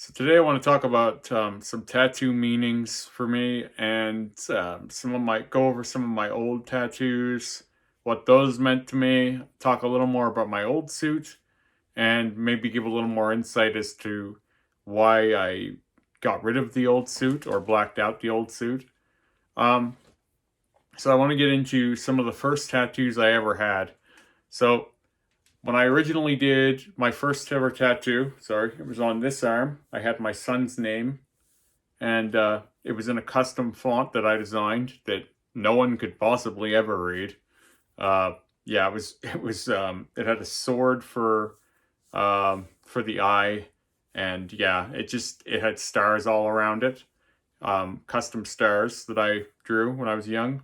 So today I want to talk about some tattoo meanings for me, and go over some of my old tattoos, what those meant to me. Talk a little more about my old suit, and maybe give a little more insight as to why I got rid of the old suit or blacked out the old suit. Um, so I want to get into some of the first tattoos I ever had. So when I originally did my first ever tattoo, sorry, it was on this arm. I had my son's name, and it was in a custom font that I designed that no one could possibly ever read. Uh, yeah, it had a sword for the eye, and yeah, it had stars all around it, custom stars that I drew when I was young,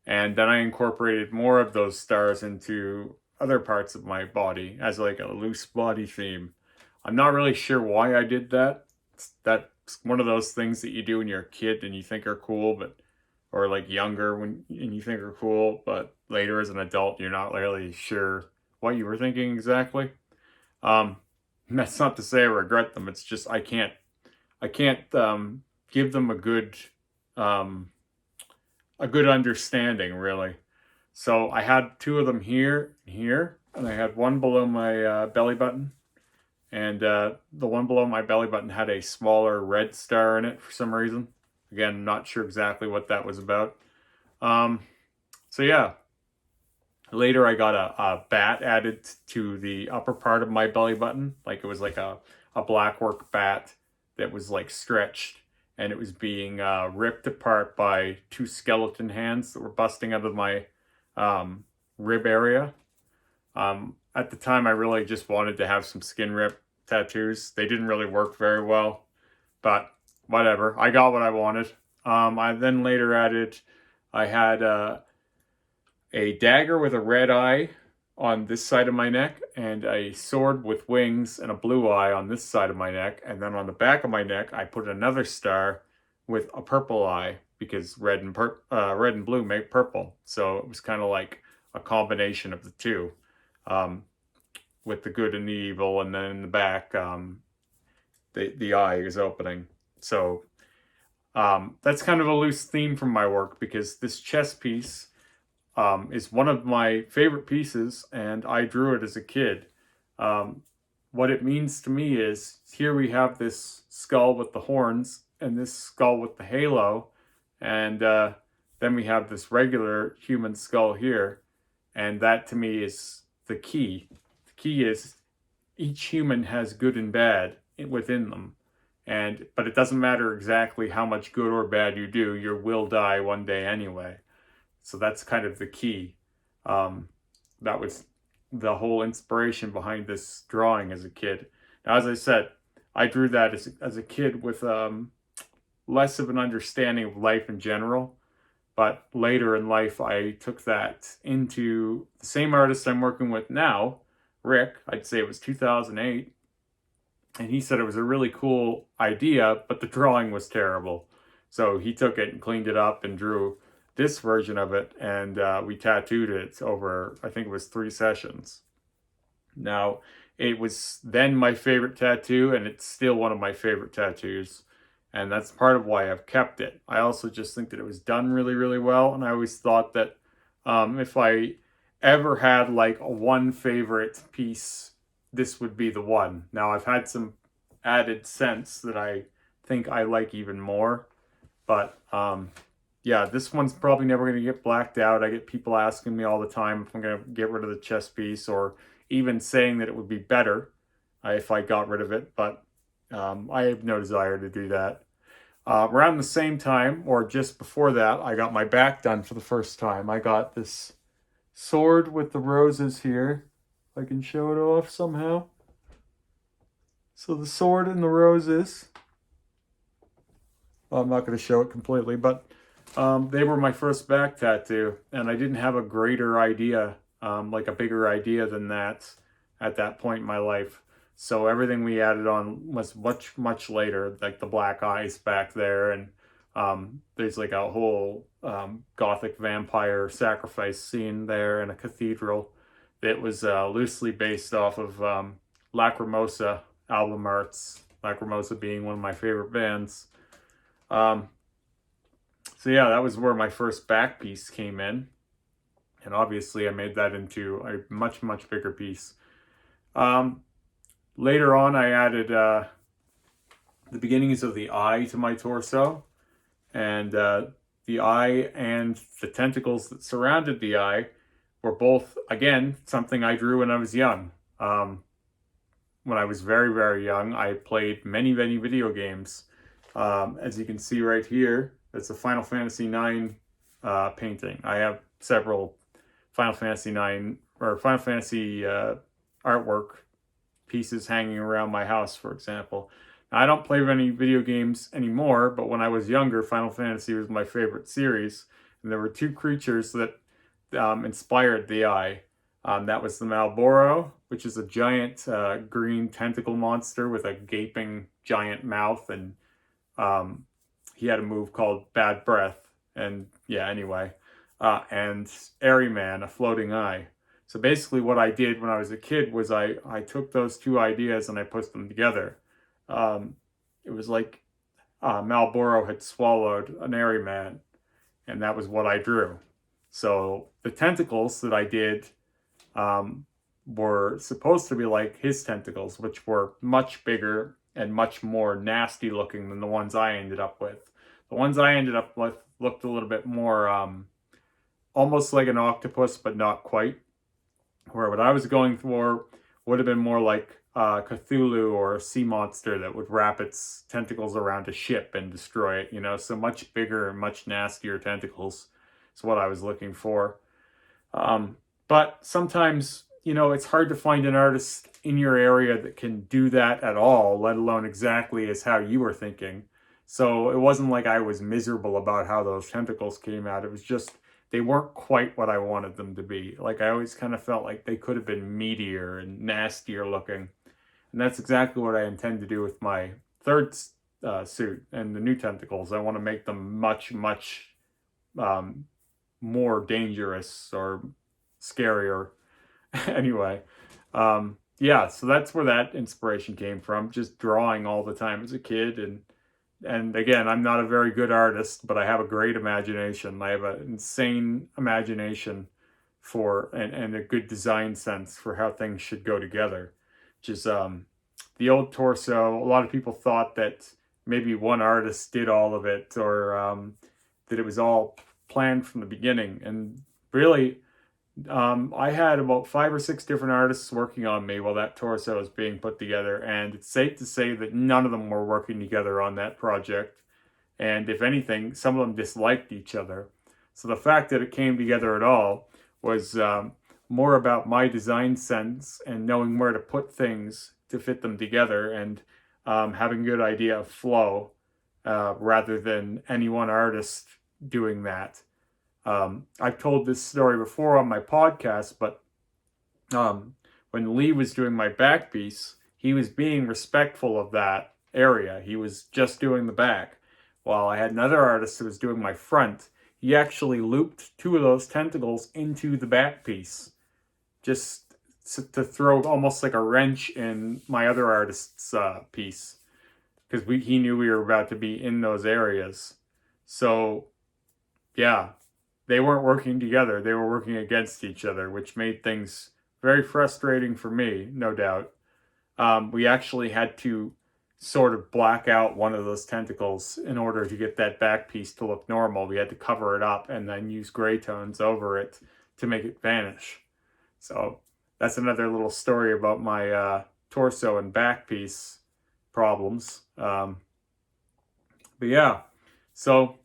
and then I incorporated more of those stars into other parts of my body as like a loose body theme. I'm not really sure why I did that. That's one of those things that you do when you're a kid and you think are cool, but or like younger when and you think are cool, but later as an adult you're not really sure what you were thinking exactly. Um, that's not to say I regret them. It's just I can't give them um, a good understanding really. So I had two of them here, and I had one below my belly button, and the one below my belly button had a smaller red star in it for some reason. Again, not sure exactly what that was about. Um, so yeah, later I got a bat added to the upper part of my belly button, like it was like a blackwork bat that was like stretched, and it was being ripped apart by two skeleton hands that were busting out of my um, rib area. At the time, I really just wanted to have some skin rip tattoos. They didn't really work very well, but whatever. I got what I wanted. I then later added, I had a dagger with a red eye on this side of my neck, and a sword with wings and a blue eye on this side of my neck. And then on the back of my neck, I put another star with a purple eye because red and blue make purple. So it was kind of like a combination of the two, um, with the good and the evil, and then in the back, the eye is opening. So that's kind of a loose theme from my work because this chess piece is one of my favorite pieces, and I drew it as a kid. Um, what it means to me is here we have this skull with the horns and this skull with the halo, and then we have this regular human skull here, and that to me is the key. The key is each human has good and bad within them, and but it doesn't matter exactly how much good or bad you do, you will die one day anyway. So that's kind of the key. Um, that was the whole inspiration behind this drawing as a kid. Now, as I said, I drew that as a kid with less of an understanding of life in general. But later in life, I took that into the same artist I'm working with now, Rick. I'd say it was 2008. And he said it was a really cool idea, but the drawing was terrible. So he took it and cleaned it up and drew this version of it, and we tattooed it over, I think it was 3 sessions. Now, it was then my favorite tattoo, and it's still one of my favorite tattoos, and that's part of why I've kept it. I also just think that it was done really, really well, and I always thought that if I ever had like a one favorite piece, this would be the one. Now, I've had some added scents that I think I like even more, but yeah, this one's probably never going to get blacked out. I get people asking me all the time if I'm going to get rid of the chest piece, or even saying that it would be better if I got rid of it, but I have no desire to do that. Around the same time, or just before that, I got my back done for the first time. I got this sword with the roses here. If I can show it off somehow. So the sword and the roses. Well, I'm not going to show it completely, but they were my first back tattoo, and I didn't have a greater idea, like a bigger idea than that at that point in my life. So everything we added on was much, much later, like the black eyes back there, and there's like a whole gothic vampire sacrifice scene there in a cathedral that was loosely based off of Lacrimosa album arts Lacrimosa being one of my favorite bands. Um, so yeah, that was where my first back piece came in. And obviously I made that into a much, much bigger piece. Um, Later on, I added the beginnings of the eye to my torso. And the eye and the tentacles that surrounded the eye were both, again, something I drew when I was young. When I was very, very young, I played many, many video games. As you can see right here, it's a Final Fantasy IX painting. I have several Final Fantasy IX or Final Fantasy artwork pieces hanging around my house, for example. Now, I don't play any video games anymore, but when I was younger, Final Fantasy was my favorite series. And there were two creatures that inspired the eye. That was the Malboro, which is a giant green tentacle monster with a gaping giant mouth, and he had a move called Bad Breath. And yeah, anyway. And Airyman, a floating eye. So basically what I did when I was a kid was I took those two ideas and I put them together. It was like Malboro had swallowed an Airyman, and that was what I drew. So the tentacles that I did were supposed to be like his tentacles, which were much bigger and much more nasty looking than the ones I ended up with. The ones I ended up with looked a little bit more almost like an octopus, but not quite. Where what I was going for would have been more like Cthulhu or a sea monster that would wrap its tentacles around a ship and destroy it, you know, so much bigger and much nastier tentacles is what I was looking for. But sometimes, you know, it's hard to find an artist in your area that can do that at all, let alone exactly as how you were thinking. So it wasn't like I was miserable about how those tentacles came out. It was just they weren't quite what I wanted them to be. Like I always kind of felt like they could have been meatier and nastier looking. And that's exactly what I intend to do with my third suit and the new tentacles. I want to make them much, much more dangerous or scarier. Anyway, yeah, so that's where that inspiration came from. Just drawing all the time as a kid, and again, I'm not a very good artist, but I have a great imagination. I have an insane imagination for and a good design sense for how things should go together. Which is the old torso. A lot of people thought that maybe one artist did all of it, or that it was all planned from the beginning. And really, I had about 5 or 6 different artists working on me while that torso was being put together, and it's safe to say that none of them were working together on that project. And if anything, some of them disliked each other. So the fact that it came together at all was more about my design sense and knowing where to put things to fit them together, and having a good idea of flow rather than any one artist doing that. I've told this story before on my podcast, but when Lee was doing my back piece, he was being respectful of that area. He was just doing the back. While I had another artist who was doing my front, he actually looped 2 of those tentacles into the back piece, just to throw almost like a wrench in my other artist's piece, because he knew we were about to be in those areas. So, yeah. They weren't working together. They were working against each other, which made things very frustrating for me, no doubt. We actually had to sort of black out one of those tentacles in order to get that back piece to look normal. We had to cover it up and then use gray tones over it to make it vanish. So that's another little story about my torso and back piece problems. But yeah, so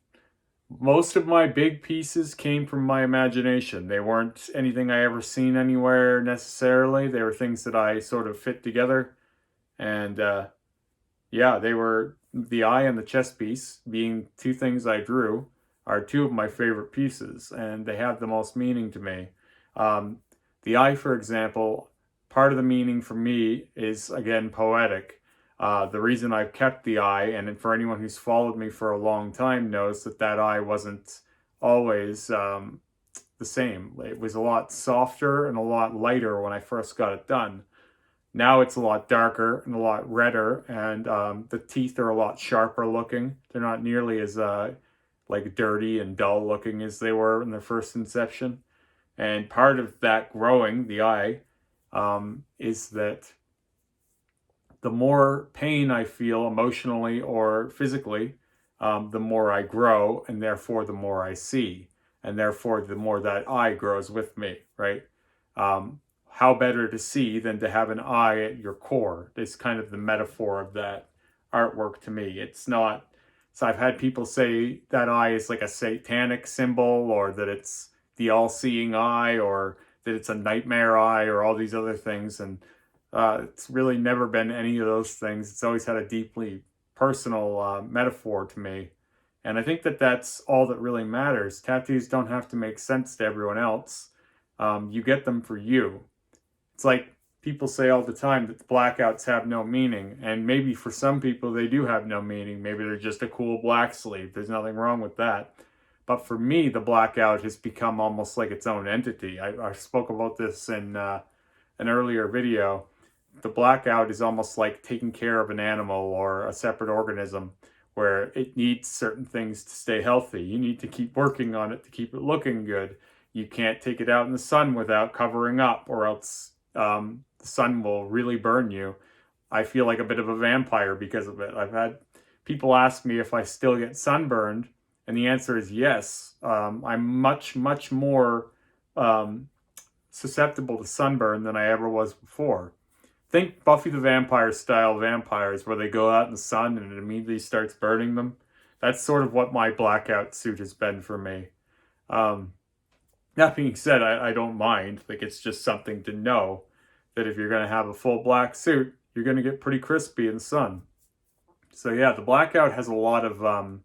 most of my big pieces came from my imagination. They weren't anything I ever seen anywhere necessarily. They were things that I sort of fit together. And yeah, they were the eye and the chest piece, being 2 things I drew, are 2 of my favorite pieces, and they have the most meaning to me. The eye, for example, part of the meaning for me is, again, poetic. The reason I've kept the eye, and for anyone who's followed me for a long time knows that that eye wasn't always the same. It was a lot softer and a lot lighter when I first got it done. Now it's a lot darker and a lot redder, and the teeth are a lot sharper looking. They're not nearly as like dirty and dull looking as they were in their first inception. And part of that growing, the eye, is that the more pain I feel emotionally or physically, the more I grow, and therefore the more I see, and therefore the more that eye grows with me, right? How better to see than to have an eye at your core? It's kind of the metaphor of that artwork to me. It's not, so I've had people say that eye is like a satanic symbol, or that it's the all-seeing eye, or that it's a nightmare eye, or all these other things. And it's really never been any of those things. It's always had a deeply personal metaphor to me. And I think that that's all that really matters. Tattoos don't have to make sense to everyone else. You get them for you. It's like people say all the time that the blackouts have no meaning. And maybe for some people they do have no meaning. Maybe they're just a cool black sleeve. There's nothing wrong with that. But for me, the blackout has become almost like its own entity. I spoke about this in an earlier video. The blackout is almost like taking care of an animal or a separate organism, where it needs certain things to stay healthy. You need to keep working on it to keep it looking good. You can't take it out in the sun without covering up, or else the sun will really burn you. I feel like a bit of a vampire because of it. I've had people ask me if I still get sunburned, and the answer is yes. I'm much, much more susceptible to sunburn than I ever was before. Think Buffy the Vampire style vampires, where they go out in the sun and it immediately starts burning them. That's sort of what my blackout suit has been for me. That being said, I don't mind. Like, it's just something to know that if you're going to have a full black suit, you're going to get pretty crispy in the sun. So yeah, the blackout has a lot of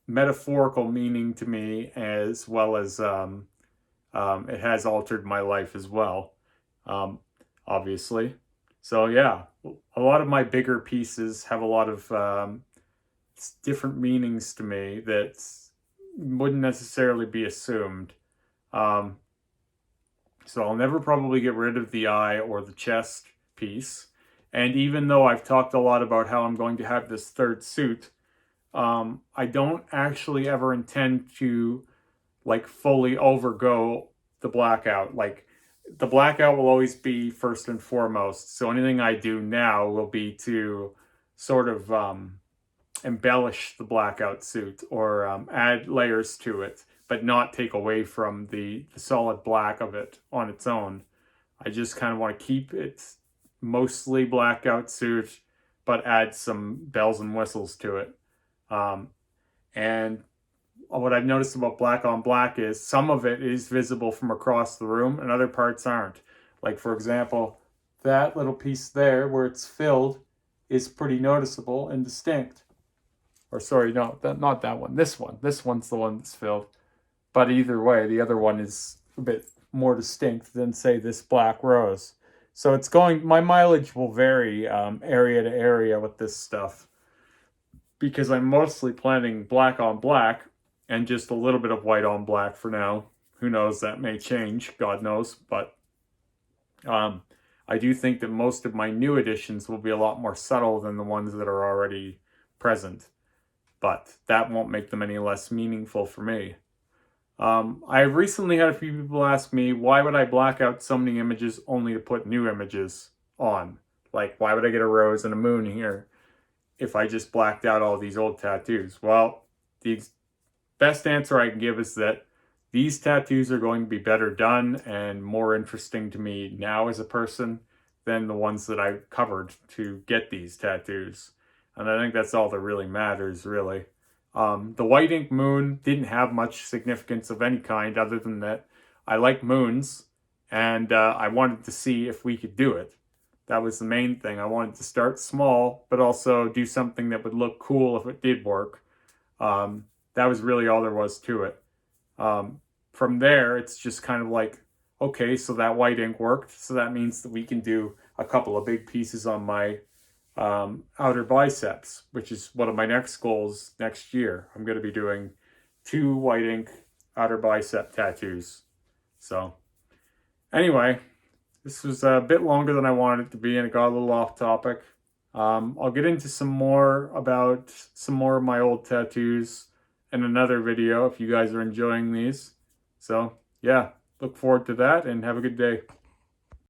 metaphorical meaning to me, as well as it has altered my life as well, obviously. So yeah, a lot of my bigger pieces have a lot of different meanings to me that wouldn't necessarily be assumed. So I'll never probably get rid of the eye or the chest piece. And even though I've talked a lot about how I'm going to have this third suit, I don't actually ever intend to like fully overgo the blackout. Like, the blackout will always be first and foremost. So anything I do now will be to sort of embellish the blackout suit, or add layers to it, but not take away from the solid black of it on its own. I just kind of want to keep it mostly blackout suit, but add some bells and whistles to it. And what I've noticed about black on black is some of it is visible from across the room and other parts aren't. Like, for example, that little piece there where it's filled is pretty noticeable and distinct. Or sorry, no, not that one. This one. This one's the one that's filled. But either way, the other one is a bit more distinct than, say, this black rose. So it's going, my mileage will vary area to area with this stuff, because I'm mostly planning black on black and just a little bit of white on black for now. Who knows, that may change, God knows. But I do think that most of my new additions will be a lot more subtle than the ones that are already present. But that won't make them any less meaningful for me. I've recently had a few people ask me, why would I black out so many images only to put new images on? Like, why would I get a rose and a moon here if I just blacked out all these old tattoos? Well, the best answer I can give is that these tattoos are going to be better done and more interesting to me now as a person than the ones that I covered to get these tattoos. And I think that's all that really matters, really. The white ink moon didn't have much significance of any kind, other than that I like moons, and I wanted to see if we could do it. That was the main thing. I wanted to start small, but also do something that would look cool if it did work. That was really all there was to it. From there, it's just kind of like, okay, so that white ink worked, so that means that we can do a couple of big pieces on my outer biceps, which is one of my next goals next year. I'm going to be doing 2 white ink outer bicep tattoos. So anyway, This was a bit longer than I wanted it to be, and it got a little off topic. I'll get into some more about some more of my old tattoos in another video if you guys are enjoying these. So, yeah, look forward to that and have a good day.